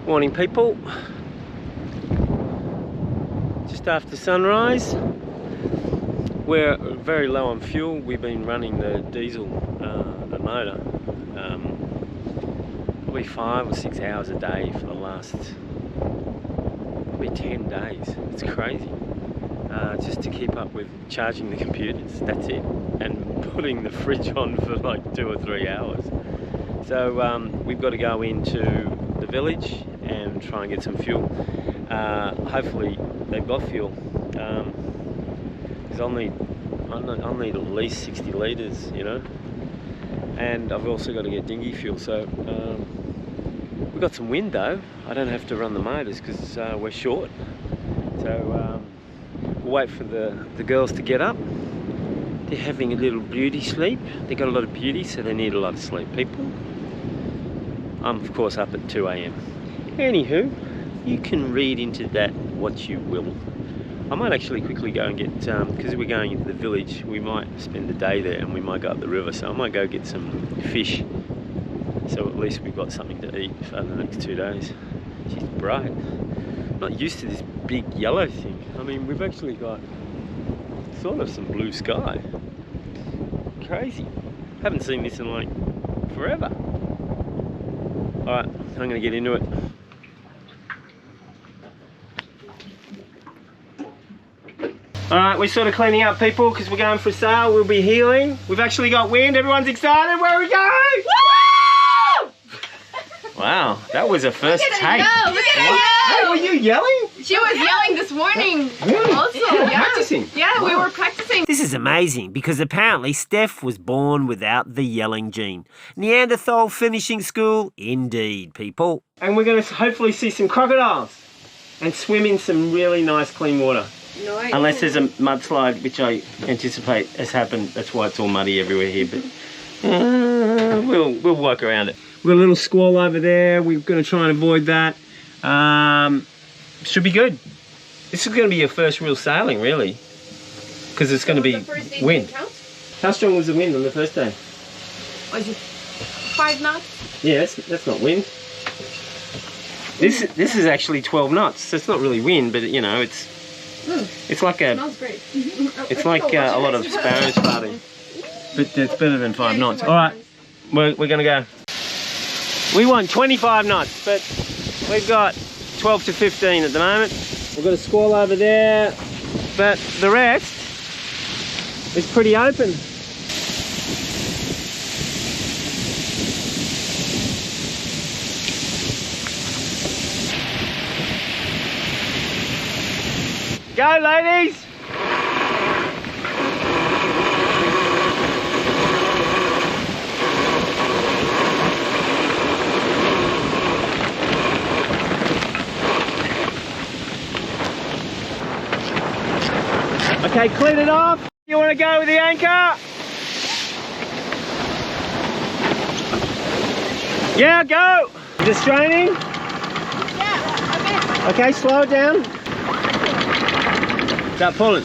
Morning people, just after sunrise. We're very low on fuel. We've been running the diesel, the motor, probably 5 or 6 hours a day for the last probably 10 days. It's crazy, just to keep up with charging the computers, that's it, and putting the fridge on for like 2 or 3 hours. So we've got to go into the village and try and get some fuel. Hopefully they've got fuel, because I'll need at least 60 litres, you know, and I've also got to get dinghy fuel. So we've got some wind though. I don't have to run the motors because we're short. So we'll wait for the girls to get up. They're having a little beauty sleep. They've got a lot of beauty, so they need a lot of sleep, people. I'm of course up at 2 AM. Anywho, you can read into that what you will. I might actually quickly go and get, because we're going into the village, we might spend the day there and we might go up the river, so I might go get some fish, so at least we've got something to eat for the next 2 days. She's bright. Not used to this big yellow thing. I mean, we've actually got sort of some blue sky. Crazy. Haven't seen this in like forever. Alright, I'm going to get into it. Alright, we're sort of cleaning up people because we're going for a sail. We'll be healing. We've actually got wind. Everyone's excited. Where are we going? Woo! Wow, that was a first take. Look at her yell! Hey, were you yelling? She was yelling this morning. Really? Also, Yeah, practicing. Yeah, we were practicing. This is amazing because apparently Steph was born without the yelling gene. Neanderthal finishing school, indeed, people. And we're going to hopefully see some crocodiles and swim in some really nice clean water. No, Unless there's a mudslide, which I anticipate has happened. That's why it's all muddy everywhere here. But we'll work around it. We've got a little squall over there. We're going to try and avoid that. Should be good. This is going to be your first real sailing, really, because it's going to be wind. How strong was the wind on the first day? Was it 5 knots? Yeah, that's not wind. This is actually 12 knots. So it's not really wind, but you know, it's like a Great. it's like a lot of sparrows farting, but it's better than 5 knots. All right, we're going to go. We want 25 knots, but we've got 12 to 15 at the moment. We've got a squall over there, but the rest is pretty open. Go, ladies! Okay, clean it off. You want to go with the anchor? Yeah, go. Just straining? Yeah, Okay, slow it down. Start pulling.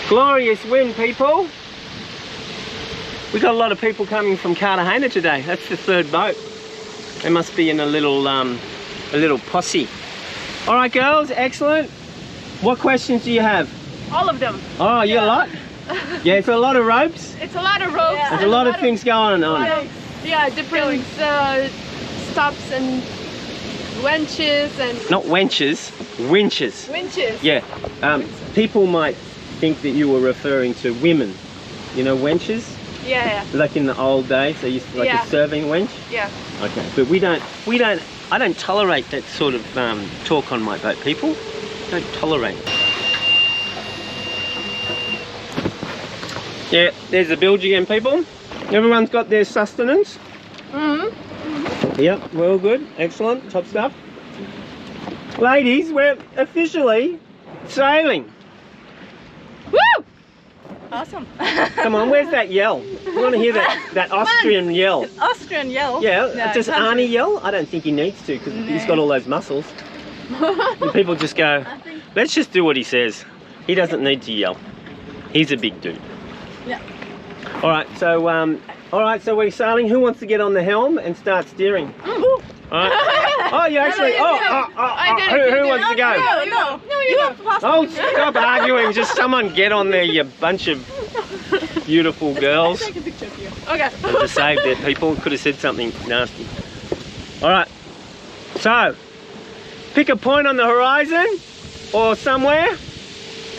Glorious wind, people. We got a lot of people coming from Cartagena today. That's the 3rd boat. They must be in a little posse. All right, girls, excellent. What questions do you have? all of them. Oh, you got a lot? Yeah, it's a lot of ropes. It's a lot of ropes. Yeah. There's a lot of things going on. Yeah, different stops and wenches and... Not wenches, winches. Winches. Yeah. People might think that you were referring to women. You know, wenches? Yeah, yeah. Like in the old days, they used to like a serving wench? Yeah. Okay, but I don't tolerate that sort of talk on my boat, people. Don't tolerate. Yeah, there's the bilge again, people. Everyone's got their sustenance. Yep, we're all good. Excellent, top stuff. Ladies, we're officially sailing. Woo! Awesome. Come on, where's that yell? We want to hear that Austrian yell. Austrian yell? Yeah, does Arnie yell? I don't think he needs to because he's got all those muscles. And people just go, let's just do what he says. He doesn't need to yell. He's a big dude. Yeah. All right, so we're sailing. Who wants to get on the helm and start steering? All right. Oh, you actually. Who wants to go? No, you have to pass. Oh, stop arguing. Just someone get on there, you bunch of beautiful girls. Take a picture of you. Okay. To save their people. Could have said something nasty. All right. So, pick a point on the horizon or somewhere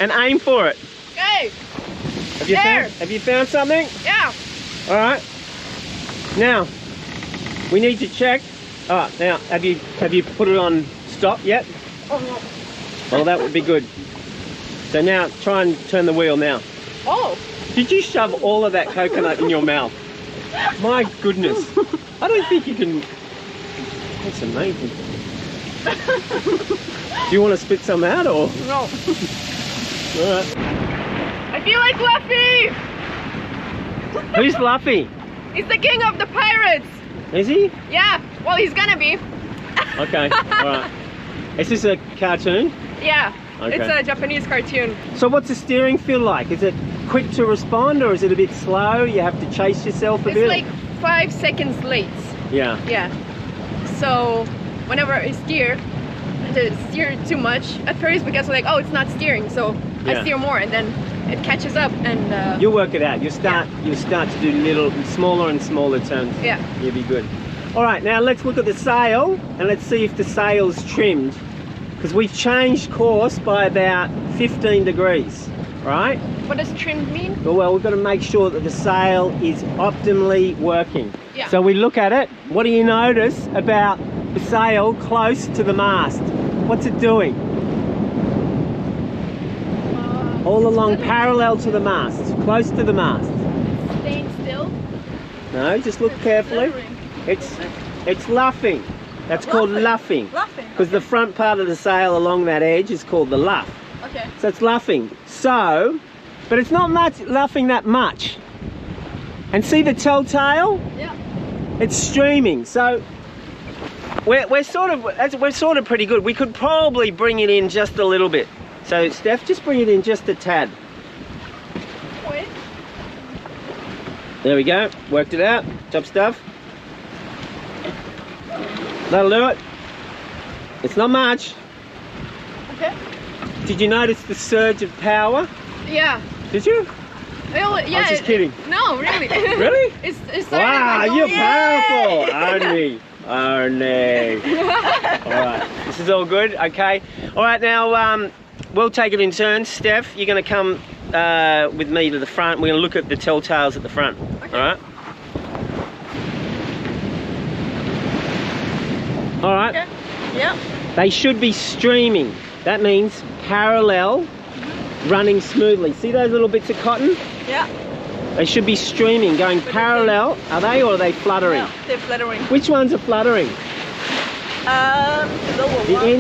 and aim for it. Okay. Have you found something? Yeah. All right. Now, we need to check. Oh, now, have you put it on stop yet? Oh no. Well, that would be good. So now, try and turn the wheel now. Oh. Did you shove all of that coconut in your mouth? My goodness. I don't think you can. That's amazing. Do you want to spit some out or? No. All right. I feel like Luffy. Who's Luffy? He's the king of the pirates. Is he? Yeah. Well, he's gonna be. Okay. All right. Is this a cartoon? Yeah. Okay. It's a Japanese cartoon. So what's the steering feel like? Is it quick to respond or is it a bit slow? You have to chase yourself a bit? It's like 5 seconds late. Yeah. Yeah. So whenever I steer too much at first because like, oh, it's not steering, so Yeah. I steer more and then it catches up and You'll work it out. You start to do smaller and smaller turns. yeah. You'll be good. All right, now let's look at the sail and let's see if the sail's trimmed, because we've changed course by about 15 degrees, right? What does trimmed mean? Well, we've got to make sure that the sail is optimally working. Yeah. So we look at it. What do you notice about the sail close to the mast? What's it doing? All along parallel to the mast, close to the mast. Staying still. No, just look carefully. It's luffing. That's called luffing. Luffing. Because the front part of the sail along that edge is called the luff. Okay. So it's luffing. So, but it's not much luffing that much. And see the telltale? Yeah. It's streaming. So we're sort of pretty good. We could probably bring it in just a little bit. So Steph, just bring it in just a tad. Wait. There we go. Worked it out. Top stuff. That'll do it. It's not much. Okay. Did you notice the surge of power? Yeah. Did you? Well, yeah. I was just kidding. No, really. Really? It's Wow, like, you're yeah. powerful. Arnie. All right. This is all good. Okay. All right. Now we'll take it in turns. Steph, you're going to come with me to the front. We're going to look at the telltales at the front. Okay. All right. All right. Okay. Yeah. They should be streaming. That means parallel, running smoothly. See those little bits of cotton? Yeah. They should be streaming, going parallel. Are they, or are they fluttering? Yeah, they're fluttering. Which ones are fluttering? The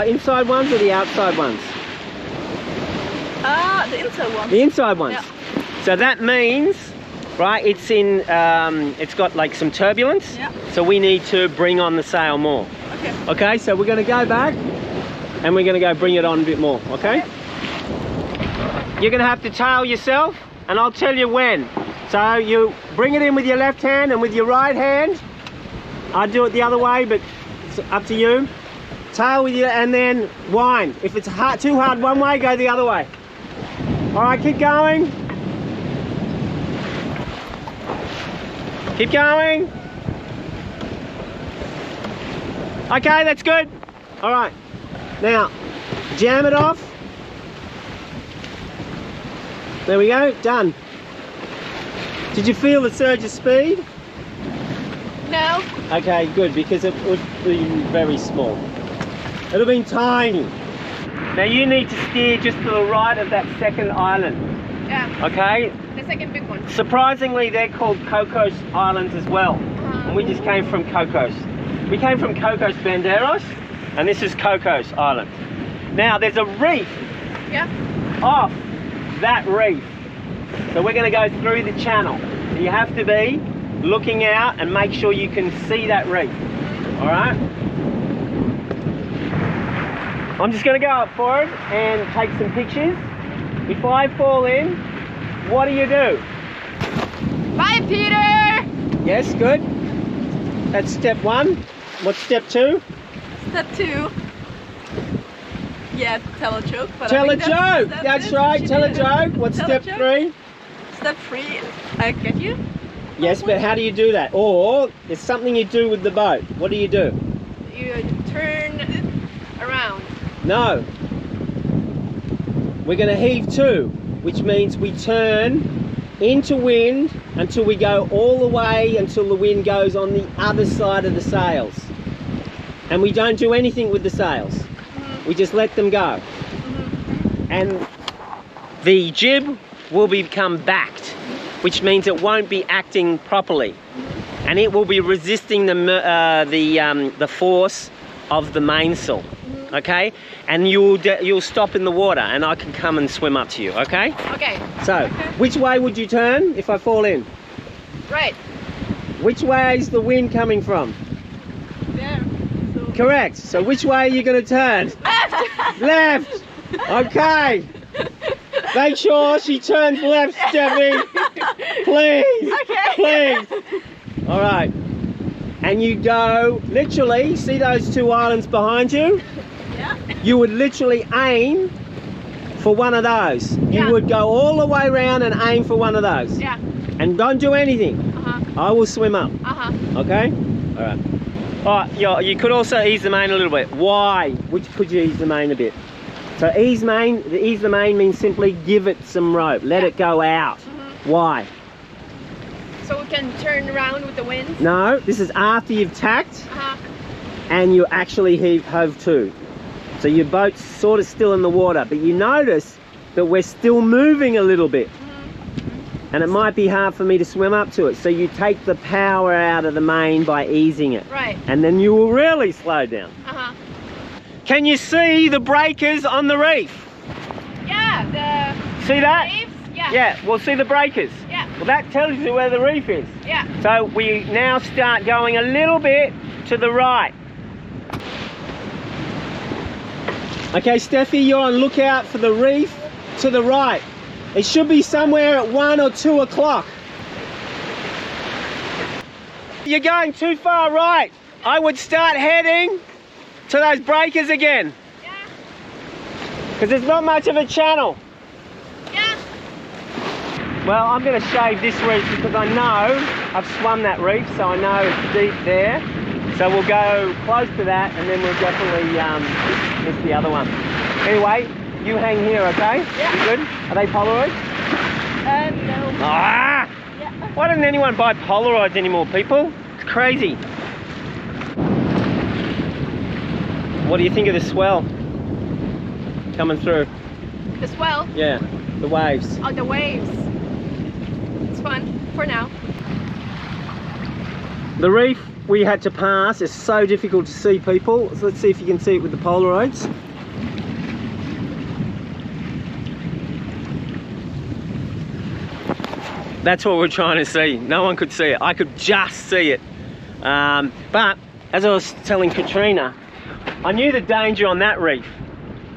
inside ones or the outside ones? The inside ones. The inside ones. Yeah. So that means, right, it's in, it's got like some turbulence. Yeah. So we need to bring on the sail more. Okay. Okay, so we're going to go back and we're going to go bring it on a bit more, okay? You're going to have to tail yourself and I'll tell you when. So you bring it in with your left hand and with your right hand. I do it the other way, but it's up to you. Tail with you and then wind. If it's too hard one way, go the other way. All right, keep going. Keep going. Okay, that's good. All right, now jam it off. There we go, done. Did you feel the surge of speed? No. Okay, good, because it would be very small. It would have been tiny. Now you need to steer just to the right of that second island. Yeah. Okay? The second big one. Surprisingly, they're called Cocos Islands as well. And we just came from Cocos. We came from Cocos Banderos, and this is Cocos Island. Now there's a reef off that reef. So we're going to go through the channel. You have to be looking out and make sure you can see that reef. All right? I'm just going to go up forward and take some pictures. if I fall in, what do you do? Bye, Peter! Yes, good. That's step 1. What's step 2? Step 2. Yeah, tell a joke. But Tell I a think joke. That's right. Tell a did. joke. What's Tell a step joke. 3? Step 3, I get you. Yes, but how do you do that? Or it's something you do with the boat. What do? You turn around. No. We're going to heave to, which means we turn into wind until we go all the way until the wind goes on the other side of the sails. And we don't do anything with the sails. We just let them go. And the jib will become backed, which means it won't be acting properly. And it will be resisting the force of the mainsail. Okay? And you'll stop in the water and I can come and swim up to you, okay? Okay. So, which way would you turn if I fall in? Right. Which way is the wind coming from? There. So. Correct. So which way are you going to turn? Left. Okay. Make sure she turns left, Steffi. Please. Okay. Please. All right. And you go, literally, see those 2 islands behind you? Yeah. You would literally aim for one of those. Yeah. You would go all the way around and aim for one of those. Yeah. And don't do anything. I will swim up. Okay? All right. Oh, yeah, you could also ease the main a little bit. Why? Which could you ease the main a bit? So ease the main means simply give it some rope. Let it go out. Why? So we can turn around with the wind? No, this is after you've tacked and you actually hove to. So your boat's sort of still in the water, but you notice that we're still moving a little bit. And it might be hard for me to swim up to it. So you take the power out of the main by easing it. Right. And then you will really slow down. Can you see the breakers on the reef? Yeah, See that? waves? Yeah. Yeah, well, see the breakers? Yeah. Well, that tells you where the reef is. Yeah. So we now start going a little bit to the right. Okay, Steffi, you're on lookout for the reef to the right. It should be somewhere at 1 or 2 o'clock. You're going too far right. I would start heading to those breakers again. Yeah. Because there's not much of a channel. Yeah. Well, I'm going to shave this reef because I know I've swum that reef, so I know it's deep there. So we'll go close to that and then we'll definitely miss the other one. Anyway, you hang here, okay? Yeah. You good? Are they Polaroids? No. Ah! Yeah. Why doesn't anyone buy Polaroids anymore, people? It's crazy. What do you think of the swell coming through? The swell? Yeah, the waves. Oh, the waves. It's fun for now. The reef we had to pass is so difficult to see, people. So let's see if you can see it with the Polaroids. That's what we're trying to see. No one could see it. I could just see it. But as I was telling Katrina, I knew the danger on that reef,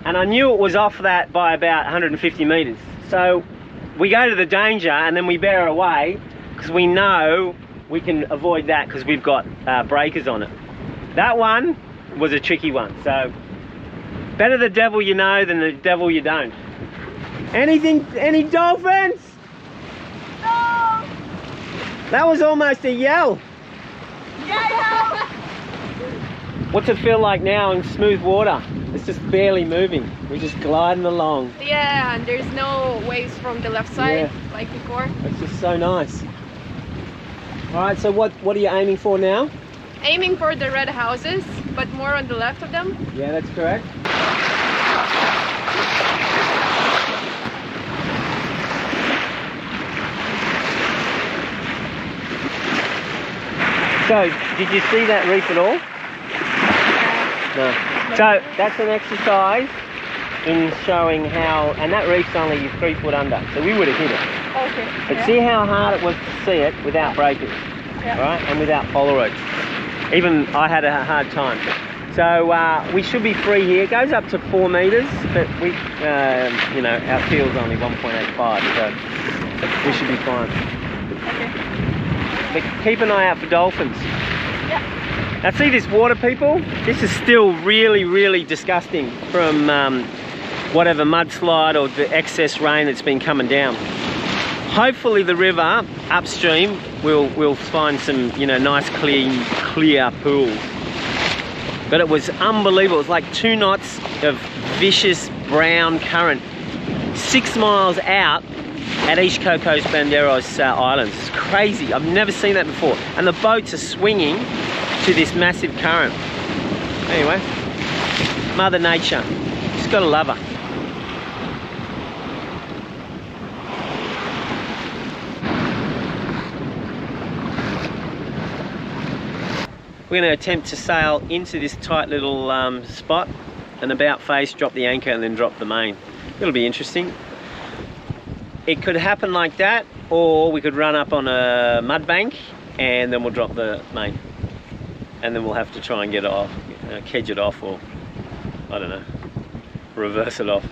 and I knew it was off that by about 150 meters. So we go to the danger and then we bear away because we know we can avoid that because we've got breakers on it. That one was a tricky one. So better the devil you know than the devil you don't. Any dolphins? No! That was almost a yell. Yeah, What's it feel like now in smooth water? It's just barely moving. We're just gliding along. yeah, and there's no waves from the left side like before. It's just so nice. All right, so what are you aiming for now? Aiming for the red houses, but more on the left of them. Yeah, that's correct. So, did you see that reef at all? No. So, that's an exercise in showing how, and that reef's only 3 foot under, so we would have hit it. Okay. But see how hard it was to see it without breakers, right? And without Polaroids. Even I had a hard time. So we should be free here. It goes up to 4 meters, but we, you know, our field's only 1.85, so we should be fine. Okay. But keep an eye out for dolphins. Yeah. Now see this water, people? This is still really, really disgusting from whatever mudslide or the excess rain that's been coming down. Hopefully the river upstream we'll find some, you know, nice clear pools. But it was unbelievable. It was like 2 knots of vicious brown current 6 miles out at East Cocos Banderos Islands. It's crazy. I've never seen that before. And the boats are swinging to this massive current. Anyway, Mother Nature. Just gotta love her. We're going to attempt to sail into this tight little spot, and about face, drop the anchor and then drop the main. It'll be interesting. It could happen like that, or we could run up on a mud bank and then we'll drop the main. And then we'll have to try and get it off, kedge it off, or I don't know, reverse it off.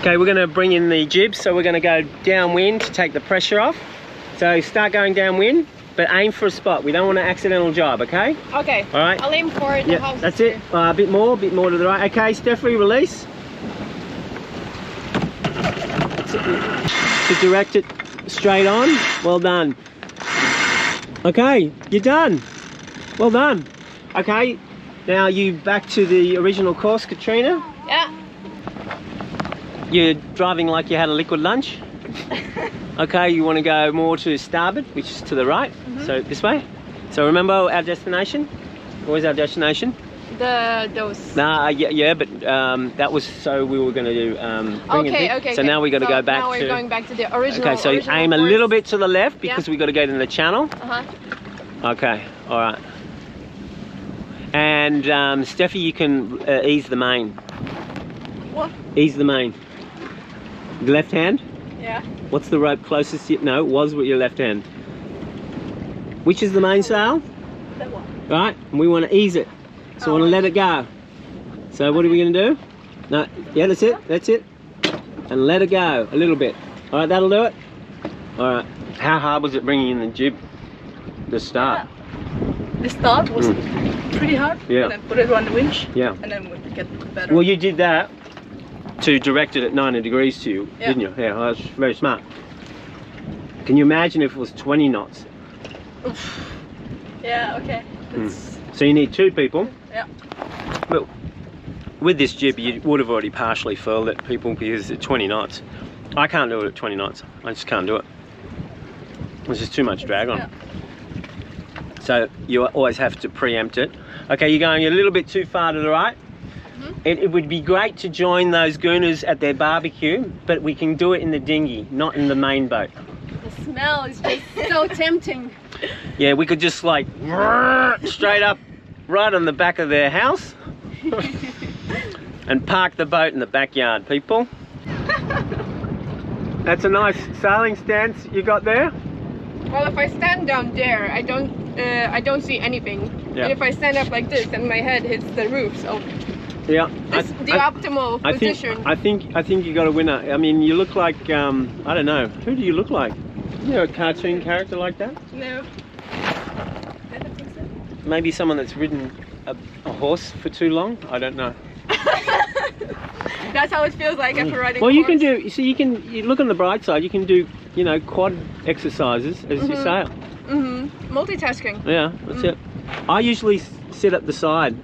Okay, we're going to bring in the jib, so we're going to go downwind to take the pressure off. So start going downwind, but aim for a spot. We don't want an accidental jibe, okay? Okay. All right. I'll aim for the house. That's it. A bit more to the right. Okay, Steffi, release. To direct it straight on. Well done. Okay, you're done. Well done. Okay, now you back to the original course, Katrina. Yeah. You're driving like you had a liquid lunch. Okay, you want to go more to starboard, which is to the right. So this way. So remember our destination? Where's our destination? Those. Nah, yeah, but that was so we were going to do. Okay. So now we got to go back now to. we're going back to the original. Okay, so aim a little bit to the left because we got to go to the channel. Okay, all right. And Steffi, you can ease the main. What? Ease the main. Left hand. Yeah. What's the rope closest to you? No, it was with your left hand. Which is the mainsail? That one. Right, and we want to ease it. So we want to let it go. So what are we going to do? No, yeah, that's it. And let it go a little bit. All right, that'll do it. All right. How hard was it bringing in the jib? The start? The start was pretty hard. Yeah. And then put it on the winch. Yeah. And then we get better. Well, you did that to direct it at 90 degrees to you, Yeah. didn't you? Yeah, that's very smart. Can you imagine if it was 20 knots? Oof. Yeah, okay. So you need 2 people. Yeah. But with this jib, you would have already partially furled it, people, because it's 20 knots. I can't do it at 20 knots. I just can't do it. There's just too much drag on. Yeah. So you always have to preempt it. Okay, you're going a little bit too far to the right. It would be great to join those gooners at their barbecue, but we can do it in the dinghy, not in the main boat. The smell is just so tempting. Yeah, we could just like straight up right on the back of their house and park the boat in the backyard, people. That's a nice sailing stance you got there. Well, if I stand down there, I don't see anything. Yeah. And if I stand up like this, then my head hits the roof. So Yeah, this is the optimal position. I think you got a winner. I mean, you look like I don't know. Who do you look like? You're a cartoon character like that? No. I don't think so. Maybe someone that's ridden a horse for too long. I don't know. That's how it feels like after riding. Well, a you horse. can do. So you look on the bright side. You can do, you know, quad exercises as you sail. Multitasking. Yeah, that's it. I usually sit at the side,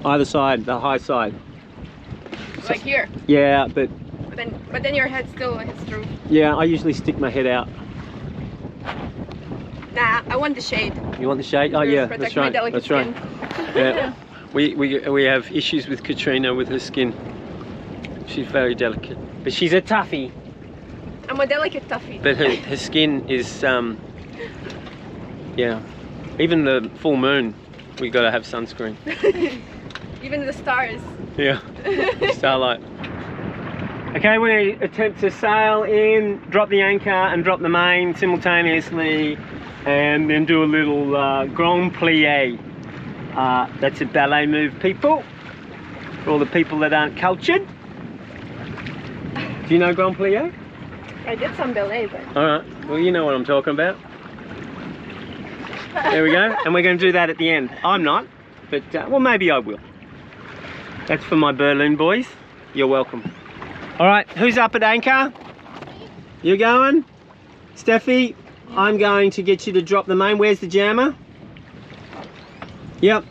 either side, the high side. Like here. Yeah, but then your head still hits the roof. yeah, I usually stick my head out. Nah, I want the shade. You want the shade? Oh To yeah, protect that's my right. delicate That's right. skin. Yeah. We have issues with Katrina with her skin. She's very delicate, but she's a toughie. I'm a delicate toughie. But her skin is yeah. Even the full moon, we gotta have sunscreen. Even the stars. Yeah. Starlight. Okay, we attempt to sail in, drop the anchor and drop the main simultaneously, and then do a little grand plie. That's a ballet move, people. For all the people that aren't cultured. Do you know Grand Plie? I did some ballet, but... Alright, well you know what I'm talking about. There we go, and we're going to do that at the end. I'm not, but well maybe I will. That's for my Berlin boys. You're welcome. Alright, who's up at anchor? You going? Steffi, I'm going to get you to drop the main. Where's the jammer? Yep.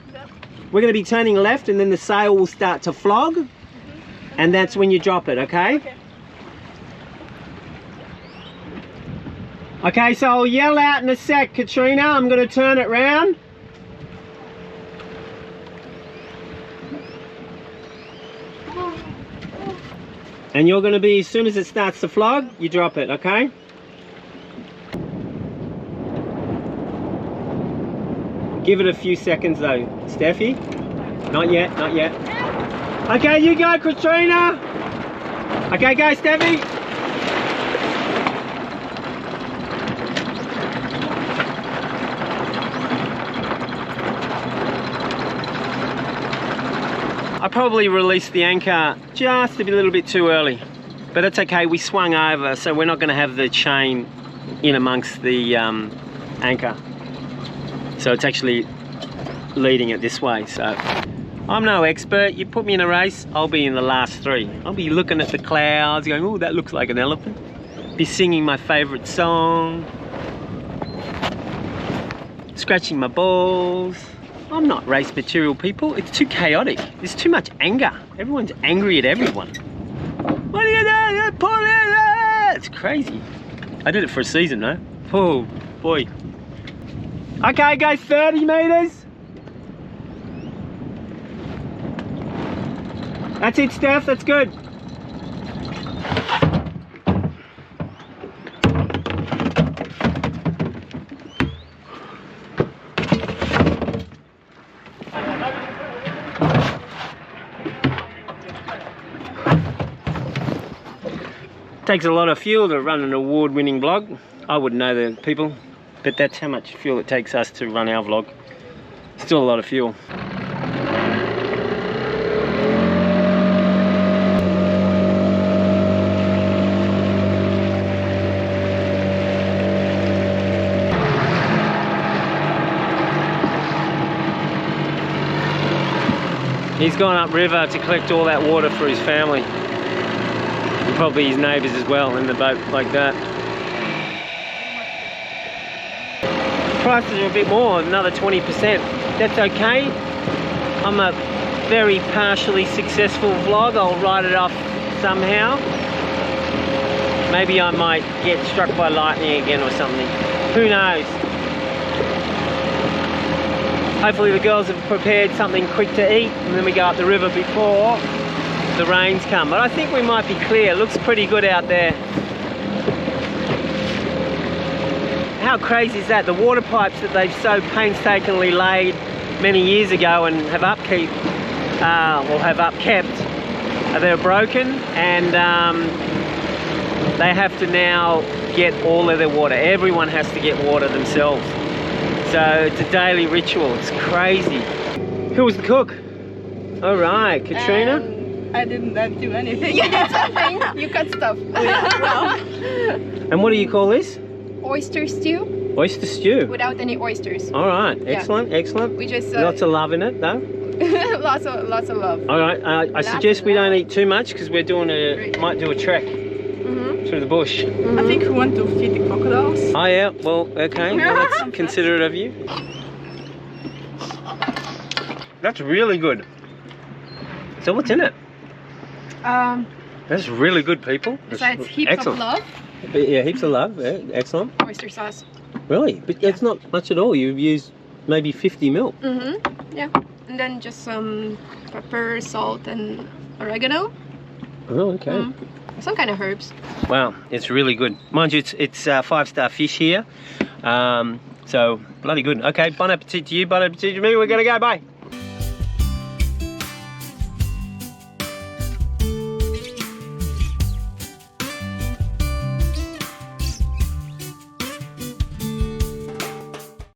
We're going to be turning left and then the sail will start to flog. And that's when you drop it, okay? Okay, so I'll yell out in a sec, Katrina. I'm going to turn it round. And you're going to be, as soon as it starts to flog, you drop it, okay? Give it a few seconds though, Steffi. Not yet, not yet. Okay, you go, Katrina. Okay, go, Steffi. I probably released the anchor just a little bit too early, but that's okay. We swung over, so we're not going to have the chain in amongst the anchor. So it's actually leading it this way. So I'm no expert. You put me in a race, I'll be in the last three. I'll be looking at the clouds, going, oh, that looks like an elephant. Be singing my favorite song, scratching my balls. I'm not race material, people. It's too chaotic. There's too much anger. Everyone's angry at everyone. What are you doing? Pull it! It's crazy. I did it for a season, though. Oh, boy. Okay, go 30 meters. That's it, Steph. That's good. Takes a lot of fuel to run an award-winning vlog. I wouldn't know the people, but that's how much fuel it takes us to run our vlog. Still a lot of fuel. He's gone upriver to collect all that water for his family. And probably his neighbours as well in the boat like that. Prices are a bit more, another 20%. That's okay. I'm a very partially successful vlog. I'll write it off somehow. Maybe I might get struck by lightning again or something. Who knows? Hopefully the girls have prepared something quick to eat and then we go up the river before the rains come. But I think we might be clear. It looks pretty good out there. How crazy is that? The water pipes that they've so painstakingly laid many years ago and have upkept, they're broken, and they have to now get all of their water. Everyone has to get water themselves. So it's a daily ritual. It's crazy. Who was the cook? All right, Katrina. I didn't do anything. You did something. You cut stuff. Oh, yeah. Well. And what do you call this? Oyster stew. Oyster stew. Without any oysters. All right, excellent, excellent. We just lots of love in it, though. lots of love. All right, I suggest we don't eat too much because we're doing might do a trek through the bush. I think we want to feed the crocodiles. Oh yeah, well okay, well, that's considerate of you. That's really good. So what's in it? That's really good, people. Besides heaps of love. Yeah, heaps of love. Yeah, excellent. Oyster sauce. Really? But it's not much at all. You've used maybe 50 ml. Yeah. And then just some pepper, salt, and oregano. Oh, okay. Some kind of herbs. Wow, it's really good. Mind you, it's 5-star fish here. So, bloody good. Okay, bon appetit to you, bon appetit to me. We're going to go. Bye.